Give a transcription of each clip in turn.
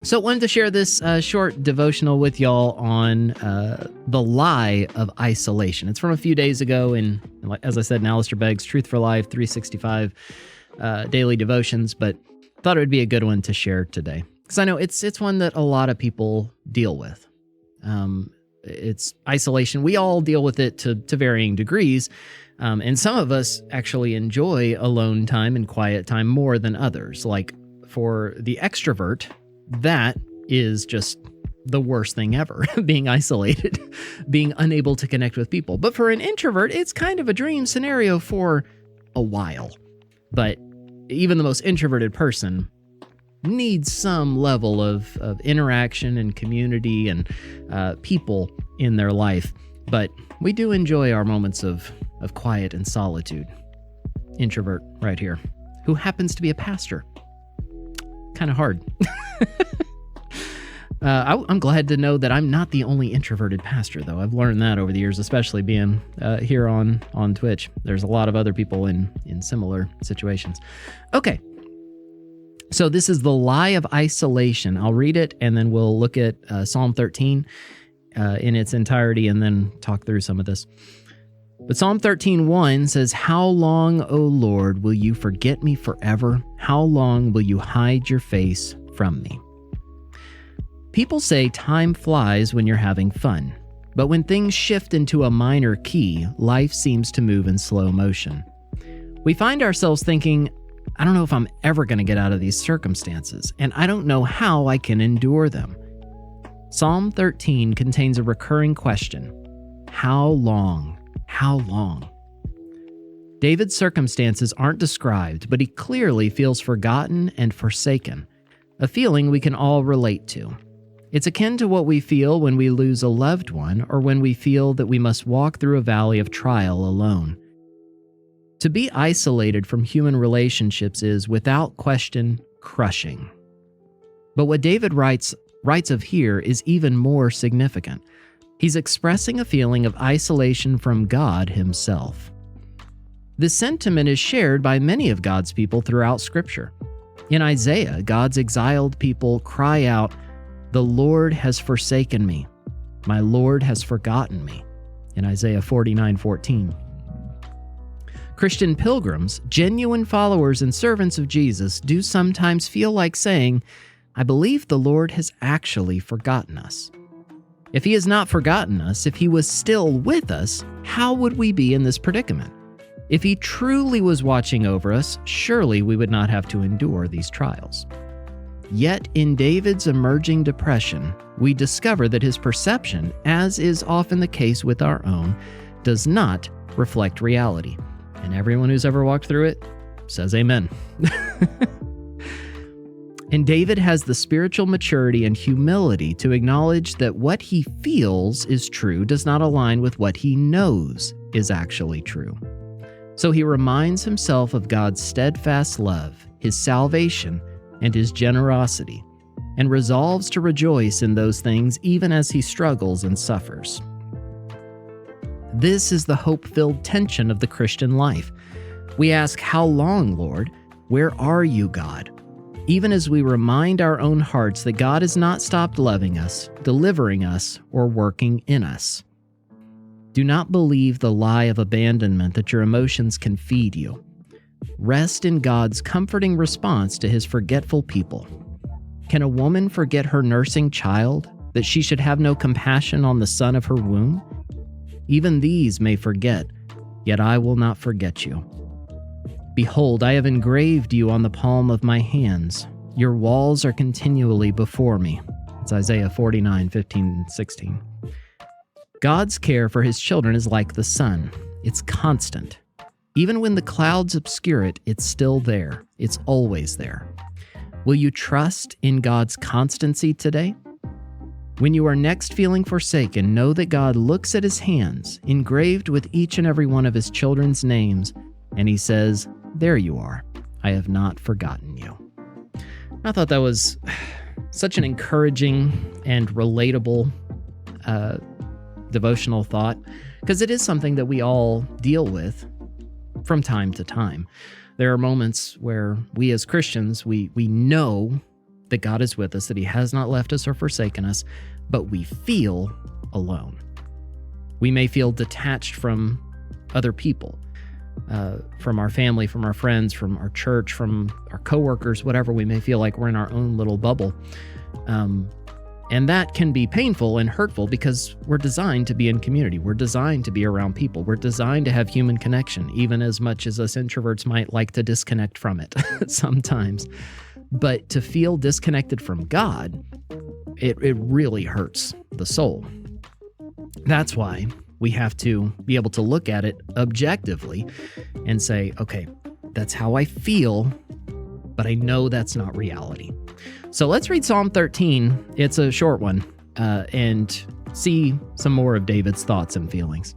So I wanted to share this short devotional with y'all on the lie of isolation. It's from a few days ago in, as I said, in Alistair Begg's Truth for Life 365 daily devotions, but thought it would be a good one to share today. Because I know it's one that a lot of people deal with. It's isolation. We all deal with it to varying degrees, and some of us actually enjoy alone time and quiet time more than others. Like for the extrovert, that is just the worst thing ever, being isolated, being unable to connect with people. But for an introvert, it's kind of a dream scenario for a while. But even the most introverted person needs some level of interaction and community and people in their life. But we do enjoy our moments of quiet and solitude. Introvert right here, who happens to be a pastor. Kind of hard. I'm glad to know that I'm not the only introverted pastor, though. I've learned that over the years, especially being here on Twitch. There's a lot of other people in similar situations. Okay, so this is the lie of isolation. I'll read it, and then we'll look at Psalm 13 in its entirety, and then talk through some of this. But Psalm 13:1 says, "How long, O Lord, will you forget me forever? How long will you hide your face from me?" People say time flies when you're having fun, but when things shift into a minor key, life seems to move in slow motion. We find ourselves thinking, I don't know if I'm ever going to get out of these circumstances, and I don't know how I can endure them. Psalm 13 contains a recurring question: how long? How long? David's circumstances aren't described, but he clearly feels forgotten and forsaken, a feeling we can all relate to. It's akin to what we feel when we lose a loved one or when we feel that we must walk through a valley of trial alone. To be isolated from human relationships is, without question, crushing. But what David writes of here is even more significant. He's expressing a feeling of isolation from God himself. This sentiment is shared by many of God's people throughout Scripture. In Isaiah, God's exiled people cry out, "The Lord has forsaken me. My Lord has forgotten me," in Isaiah 49:14. Christian pilgrims, genuine followers and servants of Jesus, do sometimes feel like saying, "I believe the Lord has actually forgotten us." If he has not forgotten us, if he was still with us, how would we be in this predicament? If he truly was watching over us, surely we would not have to endure these trials. Yet in David's emerging depression, we discover that his perception, as is often the case with our own, does not reflect reality. And everyone who's ever walked through it says amen. And David has the spiritual maturity and humility to acknowledge that what he feels is true does not align with what he knows is actually true. So he reminds himself of God's steadfast love, his salvation, and his generosity, and resolves to rejoice in those things even as he struggles and suffers. This is the hope-filled tension of the Christian life. We ask, "How long, Lord? Where are you, God?" Even as we remind our own hearts that God has not stopped loving us, delivering us, or working in us. Do not believe the lie of abandonment that your emotions can feed you. Rest in God's comforting response to his forgetful people. Can a woman forget her nursing child, that she should have no compassion on the son of her womb? Even these may forget, yet I will not forget you. Behold, I have engraved you on the palm of my hands. Your walls are continually before me. It's Isaiah 49:15-16. God's care for his children is like the sun. It's constant. Even when the clouds obscure it, it's still there. It's always there. Will you trust in God's constancy today? When you are next feeling forsaken, know that God looks at his hands, engraved with each and every one of his children's names, and he says, "There you are. I have not forgotten you." I thought that was such an encouraging and relatable devotional thought, because it is something that we all deal with from time to time. There are moments where we as Christians, we know that God is with us, that he has not left us or forsaken us, but we feel alone. We may feel detached from other people, from our family, from our friends, from our church, from our coworkers, whatever. We may feel like we're in our own little bubble. And that can be painful and hurtful because we're designed to be in community. We're designed to be around people. We're designed to have human connection, even as much as us introverts might like to disconnect from it sometimes. But to feel disconnected from God, it really hurts the soul. That's why we have to be able to look at it objectively and say, okay, that's how I feel, but I know that's not reality. So let's read Psalm 13. It's a short one, and see some more of David's thoughts and feelings.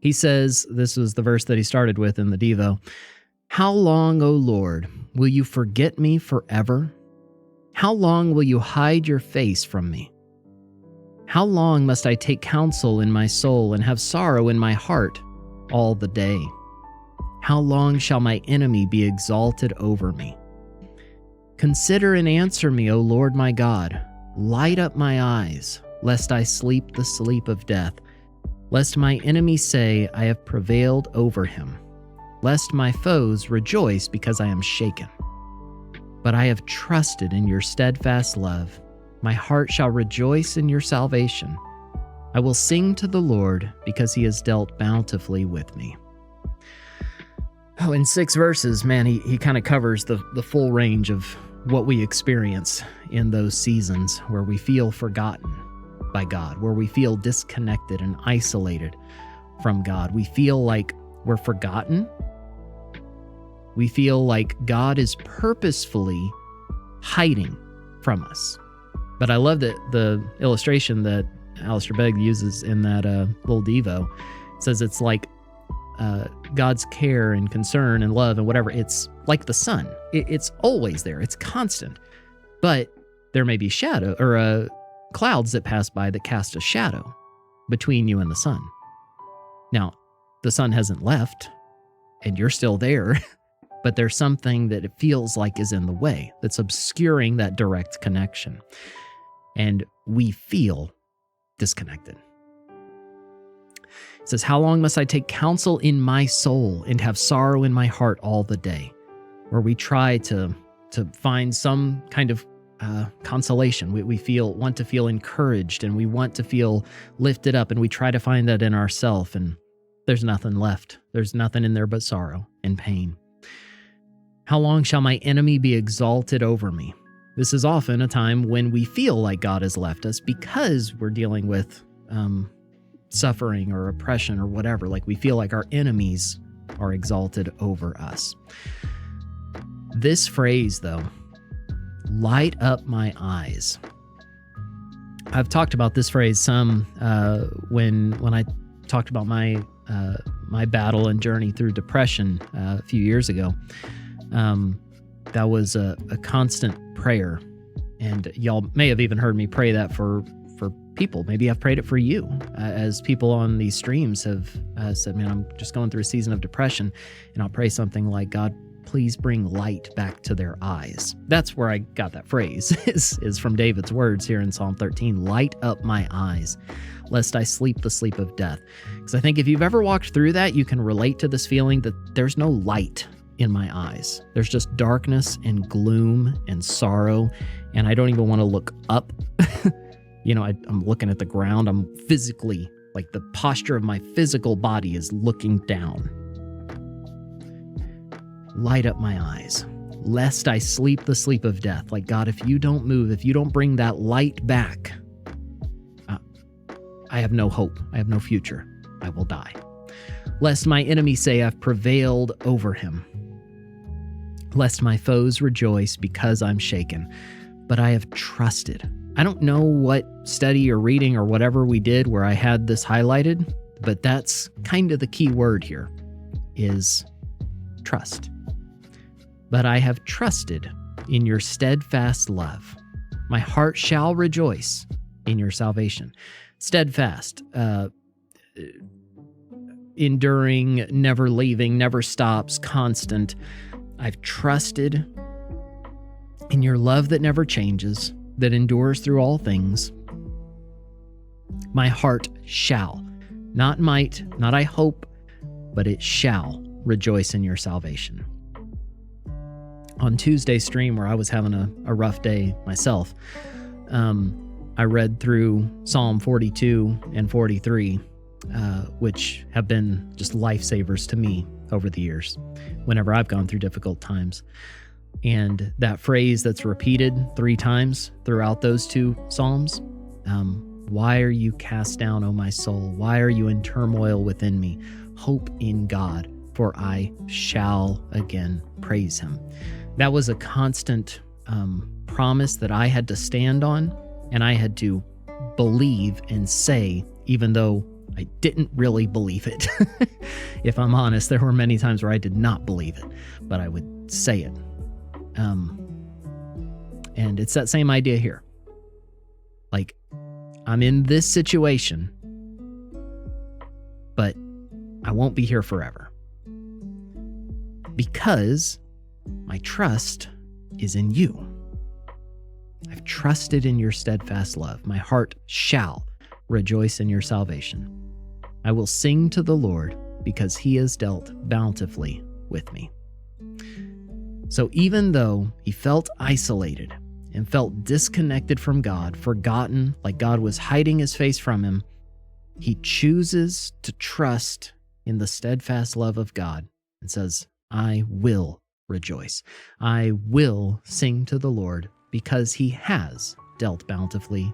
He says, this was the verse that he started with in the Devo, "How long, O Lord, will you forget me forever? How long will you hide your face from me? How long must I take counsel in my soul and have sorrow in my heart all the day? How long shall my enemy be exalted over me? Consider and answer me, O Lord my God. Light up my eyes, lest I sleep the sleep of death, lest my enemy say, I have prevailed over him, lest my foes rejoice because I am shaken. But I have trusted in your steadfast love. My heart shall rejoice in your salvation. I will sing to the Lord because he has dealt bountifully with me." Oh, in 6 verses, man, he kind of covers the full range of what we experience in those seasons where we feel forgotten by God, where we feel disconnected and isolated from God. We feel like we're forgotten. We feel like God is purposefully hiding from us. But I love that the illustration that Alistair Begg uses in that little Devo. It says it's like God's care and concern and love and whatever. It's like the sun. It's always there. It's constant. But there may be shadow or clouds that pass by that cast a shadow between you and the sun. Now, the sun hasn't left and you're still there, but there's something that it feels like is in the way that's obscuring that direct connection. And we feel disconnected. It says, "How long must I take counsel in my soul and have sorrow in my heart all the day?" Where we try to find some kind of consolation. We want to feel encouraged and we want to feel lifted up, and we try to find that in ourselves, and there's nothing left. There's nothing in there but sorrow and pain. "How long shall my enemy be exalted over me?" This is often a time when we feel like God has left us because we're dealing with suffering or oppression or whatever. Like we feel like our enemies are exalted over us. This phrase, though, light up my eyes. I've talked about this phrase some when I talked about my battle and journey through depression a few years ago. That was a constant prayer, and y'all may have even heard me pray that for people. Maybe I've prayed it for you, as people on these streams have said, man, I'm just going through a season of depression, and I'll pray something like, God, please bring light back to their eyes. That's where I got that phrase, is from David's words here in Psalm 13, light up my eyes, lest I sleep the sleep of death. Because I think if you've ever walked through that, you can relate to this feeling that there's no light in my eyes. There's just darkness and gloom and sorrow, and I don't even want to look up. I'm looking at the ground. I'm physically, like the posture of my physical body is looking down. Light up my eyes, lest I sleep the sleep of death. Like, God, if you don't move, if you don't bring that light back, I have no hope. I have no future. I will die. Lest my enemy say I've prevailed over him. Lest my foes rejoice because I'm shaken. But I have trusted. I don't know what study or reading or whatever we did where I had this highlighted, but that's kind of the key word here, is trust. But I have trusted in your steadfast love. My heart shall rejoice in your salvation. Steadfast. enduring, never leaving, never stops, constant. I've trusted in your love that never changes, that endures through all things. My heart shall, not might, not I hope, but it shall rejoice in your salvation. On Tuesday's stream, where I was having a rough day myself, I read through Psalm 42 and 43, which have been just lifesavers to me over the years whenever I've gone through difficult times. And that phrase that's repeated 3 times throughout those 2 Psalms, why are you cast down, O my soul? Why are you in turmoil within me? Hope in God, for I shall again praise him. That was a constant promise that I had to stand on, and I had to believe and say, even though I didn't really believe it. If I'm honest, there were many times where I did not believe it, but I would say it. And it's that same idea here. Like, I'm in this situation, but I won't be here forever. Because my trust is in you. I've trusted in your steadfast love. My heart shall rejoice in your salvation. I will sing to the Lord because he has dealt bountifully with me. So even though he felt isolated and felt disconnected from God, forgotten, like God was hiding his face from him, he chooses to trust in the steadfast love of God and says, I will rejoice. I will sing to the Lord because he has dealt bountifully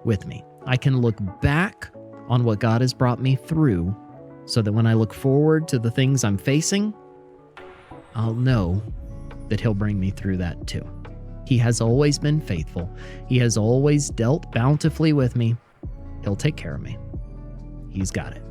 with me. I can look back on what God has brought me through so that when I look forward to the things I'm facing, I'll know that he'll bring me through that too. He has always been faithful. He has always dealt bountifully with me. He'll take care of me. He's got it.